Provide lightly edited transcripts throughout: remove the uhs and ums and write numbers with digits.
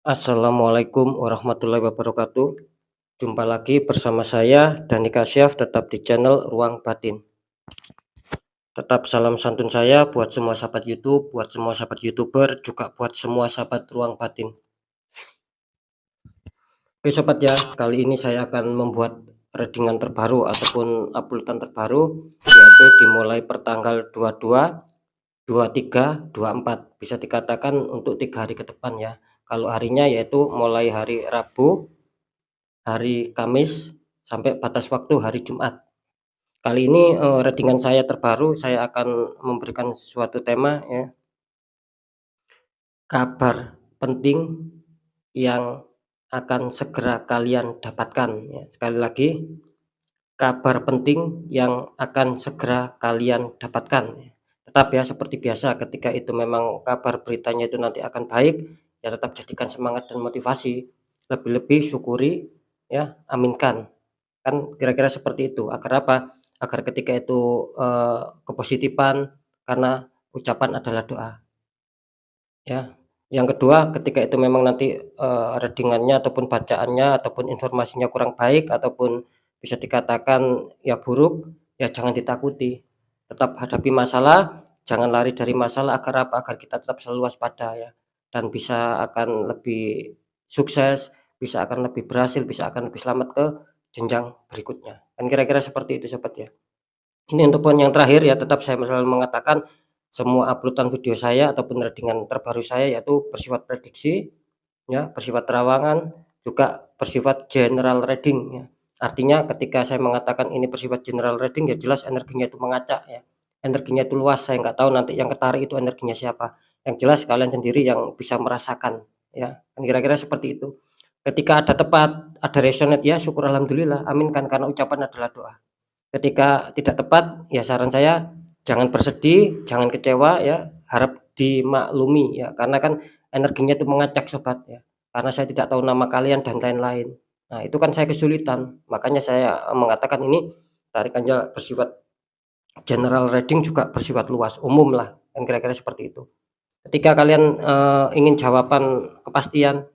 Assalamualaikum warahmatullahi wabarakatuh. Jumpa lagi bersama saya Dani Kasyaf, tetap di channel Ruang Batin. Tetap salam santun saya buat semua sahabat YouTube, buat semua sahabat YouTuber, juga buat semua sahabat Ruang Batin. Oke sobat ya, kali ini saya akan membuat readingan terbaru ataupun uploadan terbaru, yaitu dimulai pertanggal 22, 23, 24. Bisa dikatakan untuk 3 hari ke depan ya. Kalau harinya yaitu mulai hari Rabu, hari Kamis, sampai batas waktu hari Jumat. Kali ini readingan saya terbaru, saya akan memberikan suatu tema ya, kabar penting yang akan segera kalian dapatkan ya. Sekali lagi, kabar penting yang akan segera kalian dapatkan. Tetap ya seperti biasa, ketika itu memang kabar beritanya itu nanti akan baik, ya tetap jadikan semangat dan motivasi. Lebih-lebih syukuri ya, aminkan. Kan kira-kira seperti itu. Agar apa? Agar ketika itu kepositifan, karena ucapan adalah doa. Ya. Yang kedua, ketika itu memang nanti readingannya ataupun bacaannya ataupun informasinya kurang baik ataupun bisa dikatakan ya buruk, ya jangan ditakuti. Tetap hadapi masalah, jangan lari dari masalah. Agar apa? Agar kita tetap selalu waspada ya, dan bisa akan lebih sukses, bisa akan lebih berhasil, bisa akan lebih selamat ke jenjang berikutnya. Kan kira-kira seperti itu sobat ya. Ini untuk poin yang terakhir ya, tetap saya selalu mengatakan semua uploadan video saya ataupun readingan terbaru saya yaitu bersifat prediksi ya, bersifat terawangan, juga bersifat general reading ya. Artinya ketika saya mengatakan ini bersifat general reading, ya jelas energinya itu mengacak ya. Energinya itu luas, saya nggak tahu nanti yang ketarik itu energinya siapa. Yang jelas kalian sendiri yang bisa merasakan ya. Kan kira-kira seperti itu. Ketika ada tepat, ada resonate ya syukur alhamdulillah, aminkan karena ucapan adalah doa. Ketika tidak tepat, ya saran saya jangan bersedih, jangan kecewa ya, harap dimaklumi ya, karena kan energinya itu mengacak sobat ya. Karena saya tidak tahu nama kalian dan lain-lain. Nah, itu kan saya kesulitan. Makanya saya mengatakan ini tarikannya bersifat general reading, juga bersifat luas, umum lah, kan kira-kira seperti itu. Ketika kalian ingin jawaban kepastian,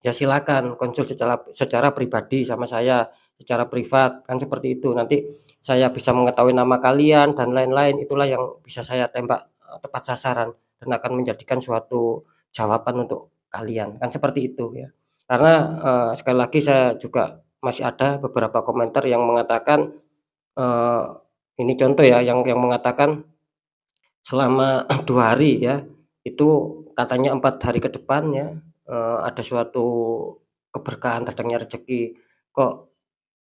ya silakan konsul secara pribadi sama saya, secara privat, kan seperti itu. Nanti saya bisa mengetahui nama kalian dan lain-lain, itulah yang bisa saya tembak tepat sasaran dan akan menjadikan suatu jawaban untuk kalian, kan seperti itu ya. Karena sekali lagi saya juga masih ada beberapa komentar yang mengatakan ini contoh ya, yang mengatakan selama 2 hari ya, itu katanya 4 hari ke depan ya, ada suatu keberkahan, datangnya rezeki. Kok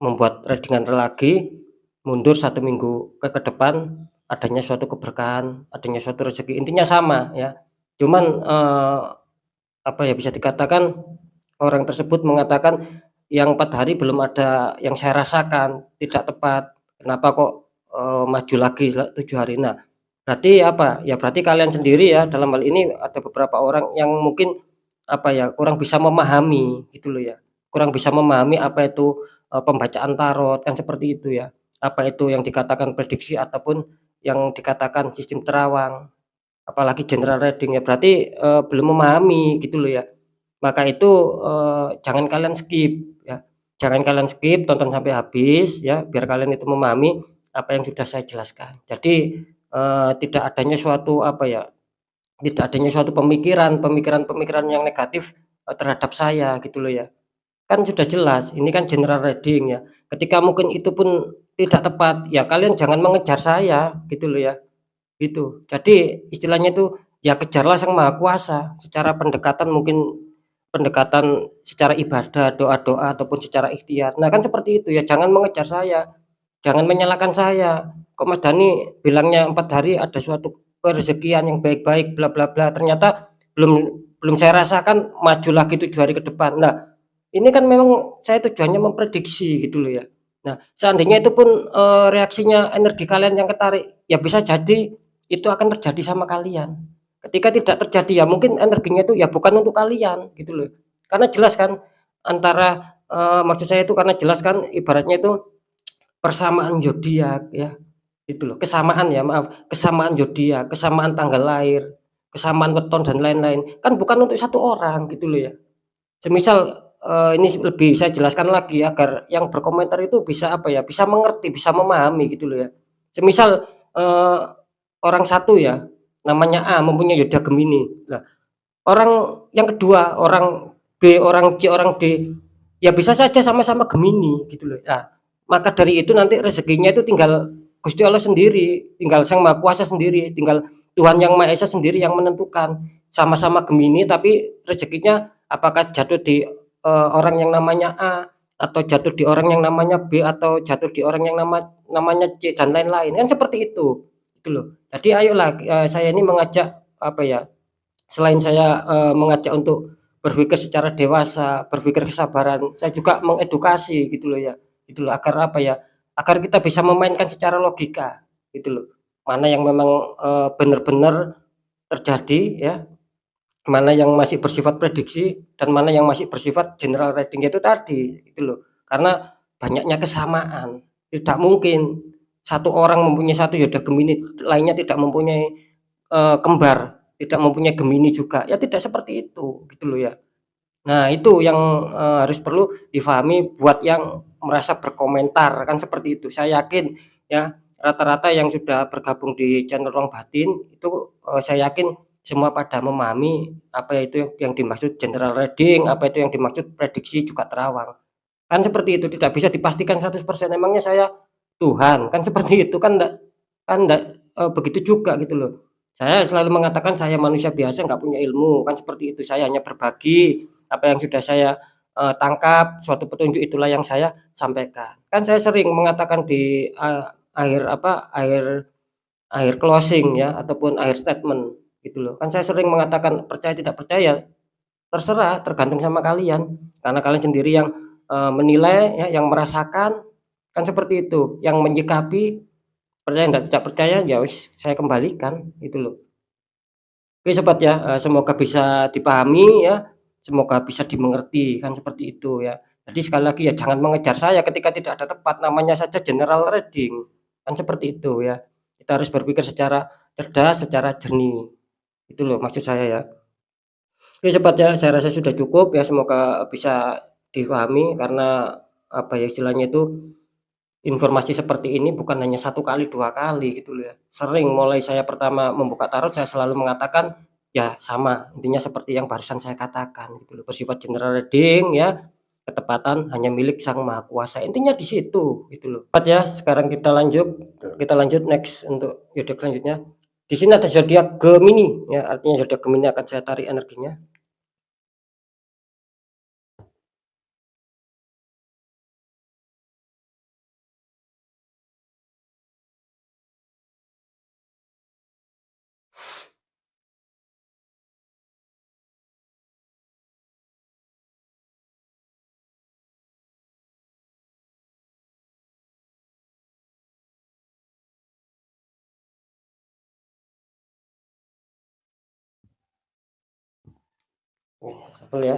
membuat readingan lagi, mundur 1 minggu ke depan, adanya suatu keberkahan, adanya suatu rezeki, intinya sama ya. Cuman apa ya, bisa dikatakan orang tersebut mengatakan yang 4 hari belum ada yang saya rasakan, tidak tepat. Kenapa kok maju lagi 7 hari? Nah, berarti apa, ya berarti kalian sendiri ya, dalam hal ini ada beberapa orang yang mungkin apa ya, kurang bisa memahami gitu loh ya, kurang bisa memahami apa itu pembacaan tarot, kan seperti itu ya. Apa itu yang dikatakan prediksi ataupun yang dikatakan sistem terawang, apalagi general reading ya, berarti belum memahami gitu loh ya. Maka itu jangan kalian skip ya, jangan kalian skip, tonton sampai habis ya, biar kalian itu memahami apa yang sudah saya jelaskan. Jadi tidak adanya suatu apa ya, tidak adanya suatu pemikiran-pemikiran yang negatif terhadap saya gitu loh ya. Kan sudah jelas, ini kan general reading ya. Ketika mungkin itu pun tidak tepat, ya kalian jangan mengejar saya gitu loh ya, gitu. Jadi istilahnya itu ya kejarlah Sang Maha Kuasa secara pendekatan, mungkin pendekatan secara ibadah, doa-doa ataupun secara ikhtiar. Nah, kan seperti itu ya, jangan mengejar saya, jangan menyalahkan saya. Kok Mas Dani bilangnya 4 hari ada suatu rezekian yang baik-baik bla bla bla, ternyata belum belum saya rasakan maju lagi 7 hari ke depan. Nah, ini kan memang saya tujuannya memprediksi gitu loh ya. Nah, seandainya itu pun reaksinya energi kalian yang ketarik, ya bisa jadi itu akan terjadi sama kalian. Ketika tidak terjadi ya mungkin energinya itu ya bukan untuk kalian gitu loh. Karena jelas kan antara maksud saya itu karena jelas kan ibaratnya itu persamaan zodiak ya, itu loh, kesamaan ya, maaf, kesamaan zodiak, kesamaan tanggal lahir, kesamaan weton dan lain-lain, kan bukan untuk satu orang gitu loh ya. Semisal, ini lebih saya jelaskan lagi ya, agar yang berkomentar itu bisa apa ya, bisa mengerti, bisa memahami gitu loh ya. Semisal, eee, orang satu ya, namanya A mempunyai zodiak Gemini. Nah, orang yang kedua, orang B, orang C, orang D, ya bisa saja sama-sama Gemini gitu loh. Nah, maka dari itu nanti rezekinya itu tinggal Gusti Allah sendiri, tinggal Sang Maha Kuasa sendiri, tinggal Tuhan Yang Maha Esa sendiri yang menentukan. Sama-sama Gemini tapi rezekinya apakah jatuh di, orang yang namanya A, atau jatuh di orang yang namanya B, atau jatuh di orang yang namanya C dan lain-lain, kan seperti itu, gitu loh. Jadi ayolah, saya ini mengajak apa ya, selain saya, mengajak untuk berpikir secara dewasa, berpikir kesabaran, saya juga mengedukasi gitu loh, agar apa ya, agar kita bisa memainkan secara logika, gitu loh. Mana yang memang, benar-benar terjadi ya, mana yang masih bersifat prediksi, dan mana yang masih bersifat general reading itu tadi, gitu loh. Karena banyaknya kesamaan, tidak mungkin satu orang mempunyai satu zodiak Gemini, lainnya tidak mempunyai, kembar, tidak mempunyai Gemini juga, ya tidak seperti itu, gitu loh ya. Nah itu yang, harus perlu difahami buat yang merasa berkomentar, kan seperti itu. Saya yakin ya, rata-rata yang sudah bergabung di channel Ruang Batin itu, saya yakin semua pada memahami apa itu yang dimaksud general reading, apa itu yang dimaksud prediksi juga terawang. Kan seperti itu, tidak bisa dipastikan 100%, emangnya saya Tuhan, kan seperti itu, kan ndak, begitu juga gitu loh. Saya selalu mengatakan saya manusia biasa nggak punya ilmu, kan seperti itu. Saya hanya berbagi apa yang sudah saya, tangkap, suatu petunjuk itulah yang saya sampaikan. Kan saya sering mengatakan di, akhir apa, akhir closing ya, ataupun akhir statement gitu loh. Kan saya sering mengatakan, percaya tidak percaya terserah, tergantung sama kalian, karena kalian sendiri yang, menilai ya, yang merasakan, kan seperti itu. Yang menyikapi, percaya nggak tidak percaya, ya wis saya kembalikan, gitu loh. Oke sobat ya, semoga bisa dipahami ya, semoga bisa dimengerti, kan seperti itu ya. Jadi sekali lagi ya, jangan mengejar saya ketika tidak ada tepat, namanya saja general reading, kan seperti itu ya. Kita harus berpikir secara cerdas, secara jernih, itu loh maksud saya ya. Oke sobat ya, saya rasa sudah cukup ya, semoga bisa difahami, karena apa ya, istilahnya itu, informasi seperti ini bukan hanya satu kali, 2 kali gitu loh ya. Sering mulai saya pertama membuka tarot, saya selalu mengatakan ya sama, intinya seperti yang barusan saya katakan gitu loh, bersifat general reading ya, ketepatan hanya milik Sang Maha Kuasa, intinya di situ gitu loh. Sobat ya, sekarang kita lanjut next untuk zodiak selanjutnya. Di sini ada zodiak Gemini ya, artinya zodiak Gemini akan saya tarik energinya. Shuffle ya.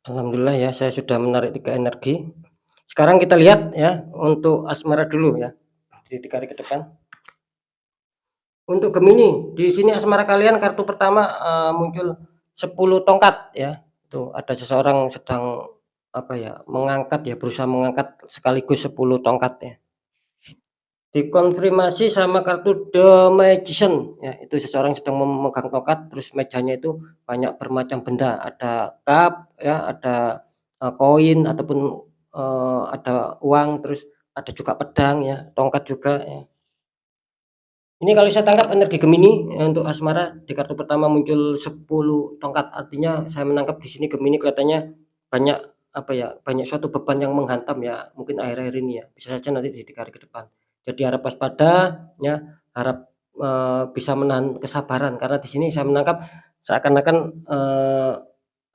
Alhamdulillah ya, saya sudah menarik 3 energi. Sekarang kita lihat ya, untuk asmara dulu ya, ditarik ke depan. Untuk Gemini, di sini asmara kalian kartu pertama, muncul 10 tongkat ya. Tuh ada seseorang sedang apa ya, mengangkat ya, berusaha mengangkat sekaligus 10 tongkat ya. Dikonfirmasi sama kartu The Magician ya, itu seseorang sedang memegang tongkat, terus mejanya itu banyak bermacam benda, ada cup ya, ada, koin ataupun, ada uang, terus ada juga pedang ya, tongkat juga ya. Ini kalau saya tangkap energi Gemini, untuk asmara di kartu pertama muncul 10 tongkat, artinya saya menangkap di sini Gemini kelihatannya banyak, apa ya, banyak suatu beban yang menghantam ya, mungkin akhir-akhir ini ya, bisa saja nanti di 3 hari ke depan. Jadi harap waspada ya, harap, bisa menahan kesabaran karena di sini saya menangkap seakan-akan,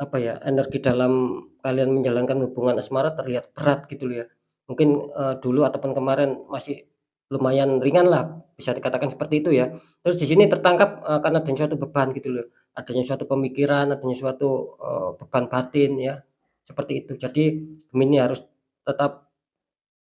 apa ya, energi dalam kalian menjalankan hubungan asmara terlihat berat gitu loh ya. Mungkin, dulu ataupun kemarin masih lumayan ringan lah, bisa dikatakan seperti itu ya. Terus di sini tertangkap, karena adanya suatu beban gitu loh, adanya suatu pemikiran, adanya suatu, beban batin ya, seperti itu. Jadi Gemini harus tetap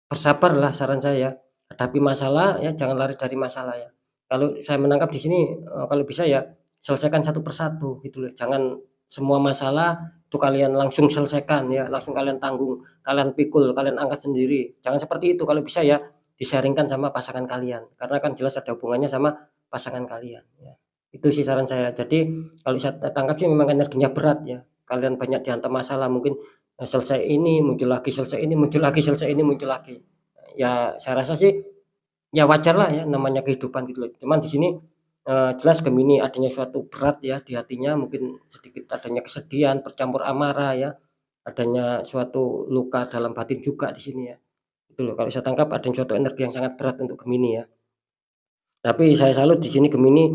bersabar lah saran saya, hadapi masalah ya, jangan lari dari masalah ya. Kalau saya menangkap di sini, kalau bisa ya selesaikan satu persatu gitu loh, jangan semua masalah itu kalian langsung selesaikan ya, langsung kalian tanggung, kalian pikul, kalian angkat sendiri, jangan seperti itu. Kalau bisa ya di-sharing-kan sama pasangan kalian, karena kan jelas ada hubungannya sama pasangan kalian ya. Itu sih saran saya. Jadi kalau saya tangkap sih memang energinya berat ya, kalian banyak dihantam masalah, mungkin selesai ini, muncul lagi, selesai ini, muncul lagi, selesai ini, muncul lagi. Ya saya rasa sih, ya wajarlah ya namanya kehidupan gitu loh. Cuman di sini, jelas Gemini adanya suatu berat ya di hatinya, mungkin sedikit adanya kesedihan bercampur amarah ya, adanya suatu luka dalam batin juga di sini ya. Itu loh kalau saya tangkap adanya suatu energi yang sangat berat untuk Gemini ya. Tapi saya salut di sini Gemini,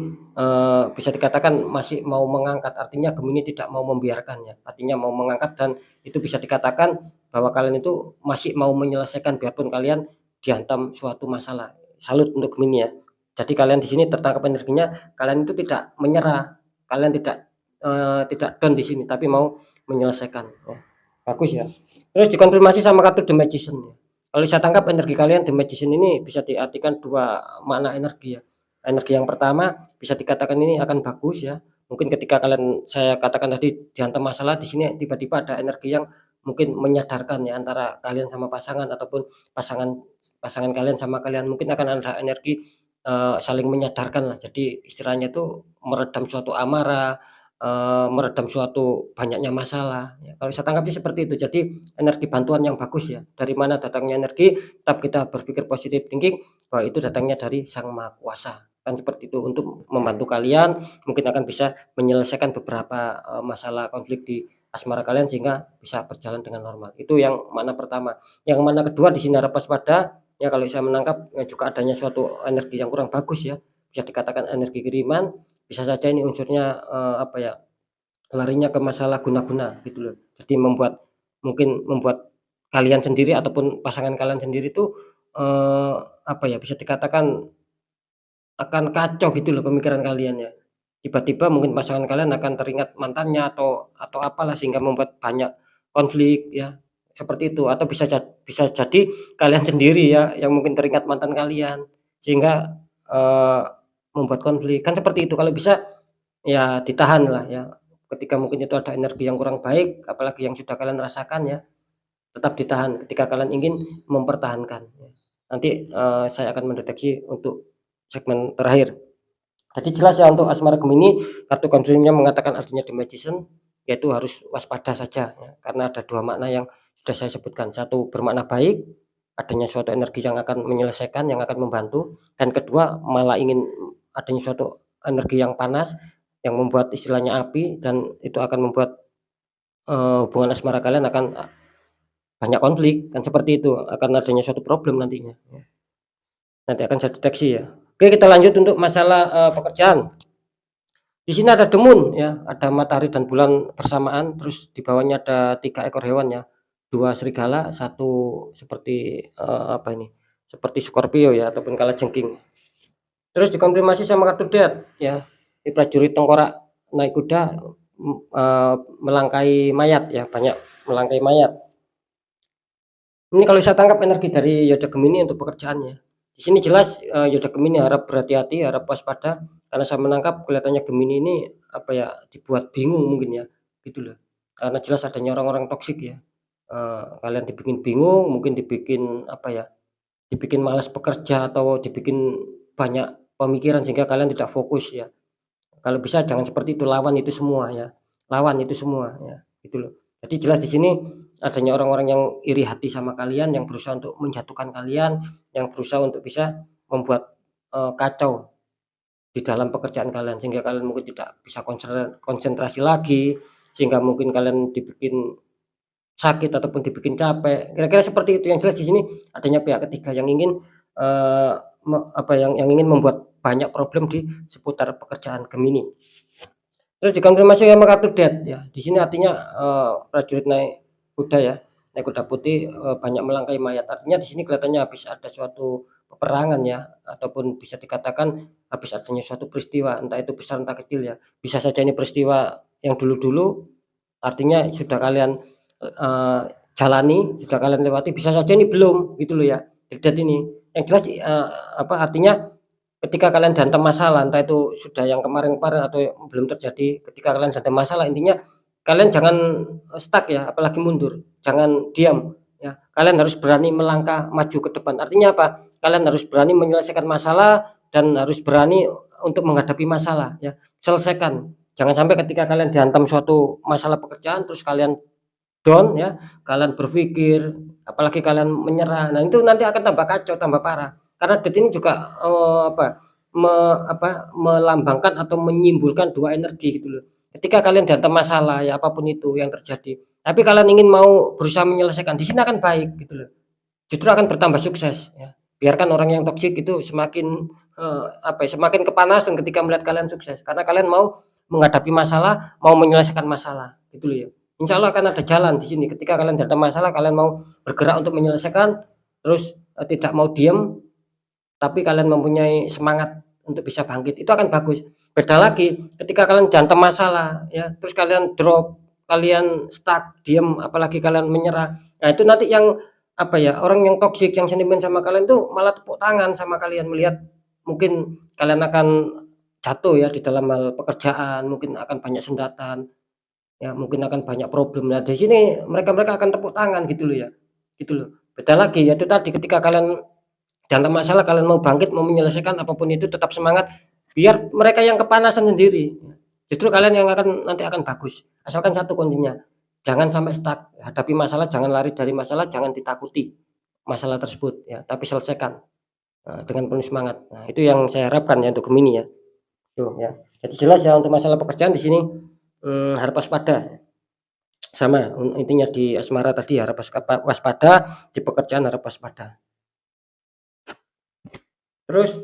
bisa dikatakan masih mau mengangkat, artinya Gemini tidak mau membiarkannya, artinya mau mengangkat dan itu bisa dikatakan bahwa kalian itu masih mau menyelesaikan biarpun kalian dihantam suatu masalah. Salut untuk Gemini ya. Jadi kalian di sini tertangkap energinya, kalian itu tidak menyerah, kalian tidak down di sini, tapi mau menyelesaikan ya. Bagus ya. Terus dikonfirmasi sama kartu The Magician ya. Kalau saya tangkap energi kalian The Magician ini bisa diartikan 2 makna energi ya. Energi yang pertama bisa dikatakan ini akan bagus ya, mungkin ketika kalian saya katakan tadi dihantam masalah, di sini tiba-tiba ada energi yang mungkin menyadarkan ya antara kalian sama pasangan ataupun pasangan pasangan kalian sama kalian, mungkin akan ada energi, saling menyadarkan lah. Jadi istilahnya itu meredam suatu amarah, meredam suatu banyaknya masalah ya, kalau saya tangkap sih seperti itu. Jadi energi bantuan yang bagus ya, dari mana datangnya energi, tetap kita berpikir positif thinking bahwa itu datangnya dari Sang Maha Kuasa, kan seperti itu. Untuk membantu kalian mungkin akan bisa menyelesaikan beberapa, masalah konflik di asmara kalian sehingga bisa berjalan dengan normal. Itu yang makna pertama. Yang makna kedua di sini harap waspada ya, kalau saya menangkap, juga adanya suatu energi yang kurang bagus ya, bisa dikatakan energi kiriman, bisa saja ini unsurnya, apa ya, larinya ke masalah guna-guna gitu loh. Jadi membuat kalian sendiri ataupun pasangan kalian sendiri tuh, apa ya, bisa dikatakan akan kacau gitu loh pemikiran kalian ya. Tiba-tiba mungkin pasangan kalian akan teringat mantannya atau apalah sehingga membuat banyak konflik ya, seperti itu. Atau bisa jadi kalian sendiri ya yang mungkin teringat mantan kalian sehingga, eee, membuat konflik, kan seperti itu. Kalau bisa ya ditahan lah ya, ketika mungkin itu ada energi yang kurang baik, apalagi yang sudah kalian rasakan ya, tetap ditahan ketika kalian ingin mempertahankan ya. Nanti, saya akan mendeteksi untuk segmen terakhir. Jadi jelas ya untuk asmara Gemini, kartu konfirmnya mengatakan artinya The Magician, yaitu harus waspada saja ya, karena ada 2 makna yang sudah saya sebutkan. Satu bermakna baik, adanya suatu energi yang akan menyelesaikan, yang akan membantu, dan kedua malah ingin adanya suatu energi yang panas, yang membuat istilahnya api dan itu akan membuat, hubungan asmara kalian akan, banyak konflik, kan seperti itu, akan adanya suatu problem nantinya, ya. Nanti akan saya deteksi ya. Oke, kita lanjut untuk masalah, pekerjaan. Di sini ada The Moon ya, ada matahari dan bulan bersamaan, terus di bawahnya ada 3 ekor hewan ya, 2 serigala, satu seperti, apa ini, seperti Scorpio ya ataupun kalajengking. Terus dikonfirmasi sama kartu Death ya, di prajurit tengkorak naik kuda, melangkai mayat ya, banyak melangkai mayat. Ini kalau saya tangkap energi dari Yoda Gemini untuk pekerjaannya. Di sini jelas, Yoda Gemini harap berhati-hati, harap waspada, karena saya menangkap kelihatannya Gemini ini, apa ya, dibuat bingung mungkin ya, gitu loh. Karena jelas adanya orang-orang toksik ya, kalian dibikin bingung, mungkin dibikin apa ya, dibikin malas bekerja atau dibikin banyak pemikiran sehingga kalian tidak fokus ya. Kalau bisa jangan seperti itu, lawan itu semua ya, lawan itu semua ya, gitu loh. Jadi jelas di sini adanya orang-orang yang iri hati sama kalian, yang berusaha untuk menjatuhkan kalian, yang berusaha untuk bisa membuat, kacau di dalam pekerjaan kalian, sehingga kalian mungkin tidak bisa konsentrasi lagi, sehingga mungkin kalian dibikin sakit ataupun dibikin capek, kira-kira seperti itu. Yang jelas di sini adanya pihak ketiga yang ingin, eee, yang ingin membuat banyak problem di seputar pekerjaan Gemini. Terus dikonfirmasi sama kartu death ya, di sini artinya, prajurit naik kuda ya, naik kuda putih, banyak melangkahi mayat. Artinya di sini kelihatannya habis ada suatu peperangan ya, ataupun bisa dikatakan habis adanya suatu peristiwa, entah itu besar entah kecil ya. Bisa saja ini peristiwa yang dulu-dulu, artinya sudah kalian, eee, jalani, sudah kalian lewati, bisa saja ini belum, gitu loh ya, death ini. Yang jelas, artinya ketika kalian dihantam masalah, entah itu sudah yang kemarin-kemarin atau belum terjadi, ketika kalian dihantam masalah, intinya kalian jangan, stuck ya, apalagi mundur, jangan diam ya. Kalian harus berani melangkah maju ke depan. Artinya apa? Kalian harus berani menyelesaikan masalah dan harus berani untuk menghadapi masalah ya. Selesaikan. Jangan sampai ketika kalian dihantam suatu masalah pekerjaan terus kalian down ya, kalian berpikir, apalagi kalian menyerah. Nah, itu nanti akan tambah kacau, tambah parah. Karena death ini juga, melambangkan atau menyimpulkan 2 energi gitu loh. Ketika kalian dihantam masalah, ya apapun itu yang terjadi, tapi kalian ingin mau berusaha menyelesaikan, di sini akan baik gitu loh. Justru akan bertambah sukses ya. Biarkan orang yang toksik itu semakin, semakin kepanasan ketika melihat kalian sukses, karena kalian mau menghadapi masalah, mau menyelesaikan masalah, gitu loh ya. Insya Allah akan ada jalan di sini ketika kalian ada masalah, kalian mau bergerak untuk menyelesaikan, terus, tidak mau diem, tapi kalian mempunyai semangat untuk bisa bangkit, itu akan bagus. Beda lagi ketika kalian dihantam masalah ya, terus kalian drop, kalian stuck, diem, apalagi kalian menyerah. Nah, itu nanti yang, orang yang toksik, yang sentimen sama kalian tuh malah tepuk tangan sama kalian, melihat mungkin kalian akan jatuh ya di dalam hal pekerjaan, mungkin akan banyak sendatan, ya mungkin akan banyak problem. Nah, di sini mereka-mereka akan tepuk tangan gitu loh ya, gitu loh. Beda lagi ya itu tadi ketika kalian dalam masalah, kalian mau bangkit, mau menyelesaikan apapun itu, tetap semangat, biar mereka yang kepanasan sendiri. Justru kalian yang nanti akan bagus. Asalkan satu kuncinya, jangan sampai stuck, hadapi masalah, jangan lari dari masalah, jangan ditakuti masalah tersebut ya, tapi selesaikan, dengan penuh semangat. Nah, itu yang saya harapkan ya untuk Gemini ya, tuh ya. Jadi jelas ya untuk masalah pekerjaan di sini, harus waspada, sama intinya di asmara tadi harus waspada, di pekerjaan harus waspada. Terus,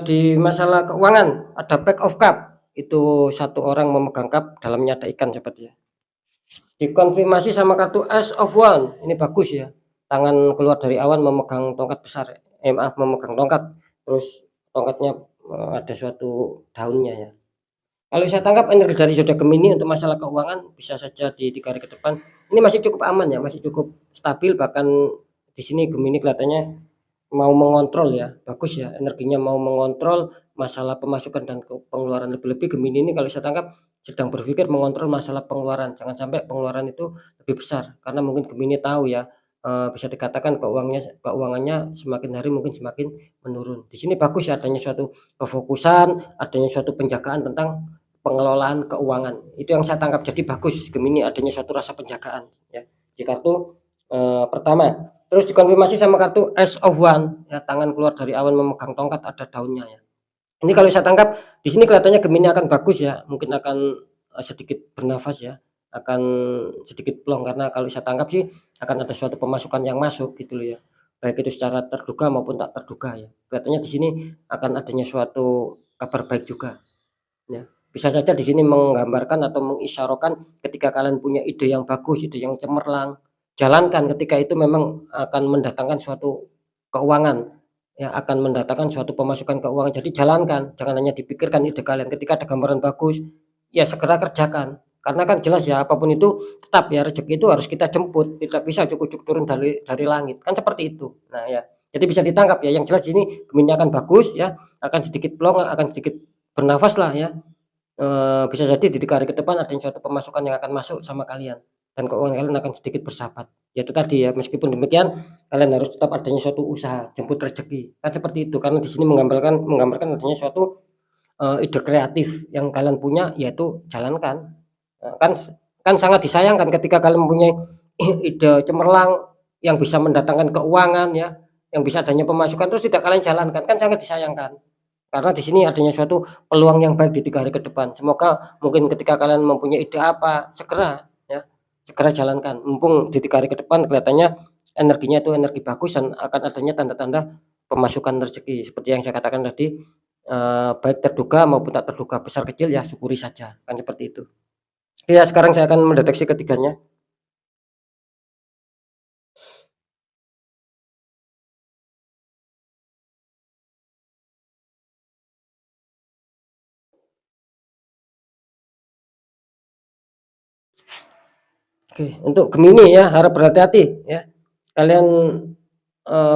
di masalah keuangan ada Pack of Cup, itu satu orang memegang cup, dalamnya ada ikan seperti ya. Dikonfirmasi sama kartu Ace of Wand, ini bagus ya, tangan keluar dari awan memegang tongkat besar, memegang tongkat, terus tongkatnya, ada suatu daunnya ya. Kalau saya tangkap energi dari zodiak Gemini untuk masalah keuangan bisa saja di 3 hari ke depan, ini masih cukup aman ya, masih cukup stabil, bahkan di sini Gemini kelihatannya mau mengontrol ya, bagus ya, energinya mau mengontrol masalah pemasukan dan pengeluaran. Lebih-lebih Gemini ini kalau saya tangkap sedang berpikir mengontrol masalah pengeluaran, jangan sampai pengeluaran itu lebih besar, karena mungkin Gemini tahu ya, bisa dikatakan keuangannya semakin hari mungkin semakin menurun. Di sini bagus ya adanya suatu kefokusan, adanya suatu penjagaan tentang pengelolaan keuangan, itu yang saya tangkap. Jadi bagus Gemini adanya suatu rasa penjagaan ya, di kartu, pertama. Terus dikonfirmasi sama kartu Ace of Wand, ya tangan keluar dari awan memegang tongkat, ada daunnya ya. Ini kalau saya tangkap di sini kelihatannya Gemini akan bagus ya, mungkin akan, sedikit bernafas ya, akan sedikit plong, karena kalau saya tangkap sih akan ada suatu pemasukan yang masuk gitu loh ya, baik itu secara terduga maupun tak terduga ya. Kelihatannya di sini akan adanya suatu kabar baik juga ya. Bisa saja di sini menggambarkan atau mengisyarakan ketika kalian punya ide yang bagus, ide yang cemerlang, jalankan, ketika itu memang akan mendatangkan suatu keuangan, ya akan mendatangkan suatu pemasukan keuangan. Jadi jalankan, jangan hanya dipikirkan ide kalian, ketika ada gambaran bagus, ya segera kerjakan. Karena kan jelas ya apapun itu tetap ya rezeki itu harus kita jemput, tidak bisa ujuk-ujuk turun dari langit, kan seperti itu. Nah ya, jadi bisa ditangkap ya, yang jelas ini Gemini akan bagus ya, akan sedikit plong, akan sedikit bernafas lah ya, bisa jadi di 3 hari ke depan ada suatu pemasukan yang akan masuk sama kalian. dan keuangan kalian akan sedikit bersahabat. Ya itu tadi ya, meskipun demikian kalian harus tetap adanya suatu usaha jemput rezeki, kan seperti itu. Karena di sini menggambarkan adanya suatu, ide kreatif yang kalian punya, yaitu jalankan. Kan kan sangat disayangkan ketika kalian mempunyai ide cemerlang yang bisa mendatangkan keuangan ya, yang bisa adanya pemasukan terus tidak kalian jalankan, kan sangat disayangkan. Karena di sini adanya suatu peluang yang baik di 3 hari ke depan. Semoga mungkin ketika kalian mempunyai ide apa, segera ya, segera jalankan. Mumpung di 3 hari ke depan kelihatannya energinya itu energi bagus dan akan adanya tanda-tanda pemasukan rezeki. Seperti yang saya katakan tadi, baik terduga maupun tak terduga, besar kecil ya syukuri saja, kan seperti itu. Ya sekarang saya akan mendeteksi ketiganya. Oke, untuk Gemini ya, harap berhati-hati ya. Kalian,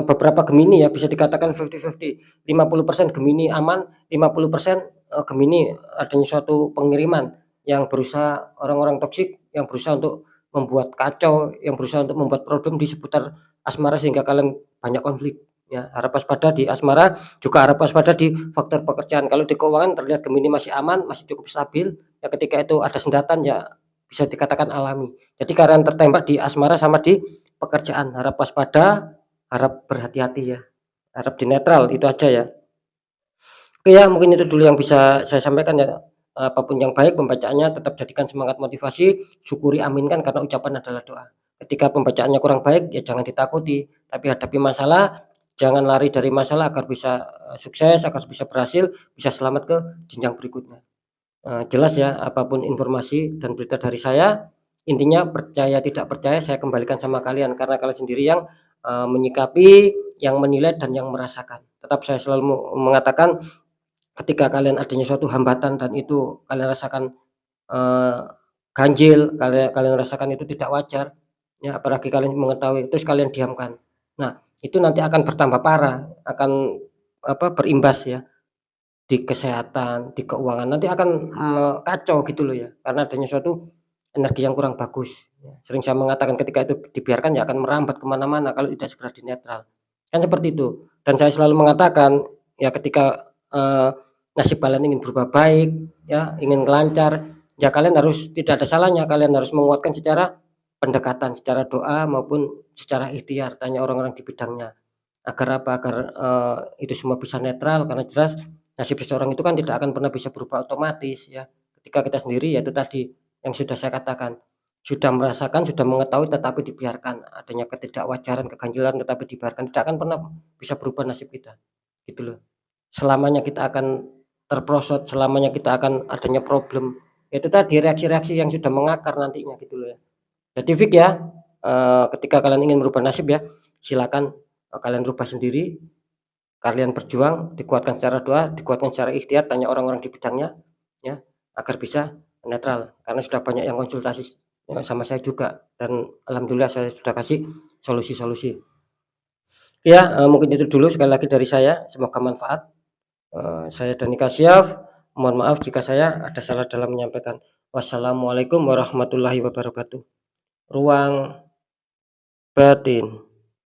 beberapa Gemini ya bisa dikatakan 50-50, 50% Gemini aman, 50%, Gemini adanya suatu pengiriman yang berusaha orang-orang toksik yang berusaha untuk membuat kacau, yang berusaha untuk membuat problem di seputar asmara sehingga kalian banyak konflik ya. Harap waspada di asmara, juga harap waspada di faktor pekerjaan. Kalau di keuangan terlihat Gemini masih aman, masih cukup stabil, ya ketika itu ada sendatan ya bisa dikatakan alami. Jadi kalian tertembak di asmara sama di pekerjaan, harap waspada, harap berhati-hati ya, harap di netral, itu aja ya. Oke ya, mungkin itu dulu yang bisa saya sampaikan ya. Apapun yang baik pembacaannya tetap jadikan semangat motivasi, syukuri, aminkan karena ucapan adalah doa. Ketika pembacaannya kurang baik ya jangan ditakuti, tapi hadapi masalah, jangan lari dari masalah agar bisa, sukses, agar bisa berhasil, bisa selamat ke jenjang berikutnya. Jelas ya, apapun informasi dan berita dari saya, intinya percaya tidak percaya saya kembalikan sama kalian karena kalian sendiri yang, menyikapi, yang menilai dan yang merasakan. Tetap saya selalu mengatakan ketika kalian adanya suatu hambatan dan itu kalian rasakan, eee, ganjil, kalian kalian rasakan itu tidak wajar, ya apalagi kalian mengetahui terus kalian diamkan. Nah, itu nanti akan bertambah parah, akan berimbas ya di kesehatan, di keuangan, nanti akan, kacau gitu loh ya, karena adanya suatu energi yang kurang bagus, ya. Sering saya mengatakan ketika itu dibiarkan ya akan merambat ke mana-mana kalau tidak segera dinetral, kan seperti itu. Dan saya selalu mengatakan, ya ketika, nasib kalian ingin berubah baik, ya ingin lancar, ya kalian harus tidak ada salahnya kalian harus menguatkan secara pendekatan, secara doa maupun secara ikhtiar, tanya orang-orang di bidangnya. Agar apa? Agar, itu semua bisa netral karena jelas nasib seseorang itu kan tidak akan pernah bisa berubah otomatis ya. Ketika kita sendiri ya itu tadi yang sudah saya katakan, sudah merasakan, sudah mengetahui tetapi dibiarkan, adanya ketidakwajaran, keganjilan tetapi dibiarkan, tidak akan pernah bisa berubah nasib kita, gitu loh. Selamanya kita akan terprosot, selamanya kita akan adanya problem, ya itu tadi reaksi-reaksi yang sudah mengakar nantinya gitu loh ya. Jadi fix ya, ketika kalian ingin merubah nasib ya, silakan, kalian rubah sendiri, kalian berjuang, dikuatkan secara doa, dikuatkan secara ikhtiar, tanya orang-orang di bidangnya, ya, agar bisa netral. Karena sudah banyak yang konsultasi sama saya juga, dan alhamdulillah saya sudah kasih solusi-solusi. Ya, mungkin itu dulu sekali lagi dari saya, semoga manfaat. Saya Dani Kasyaf, mohon maaf jika saya ada salah dalam menyampaikan. Wassalamualaikum warahmatullahi wabarakatuh. Ruang batin.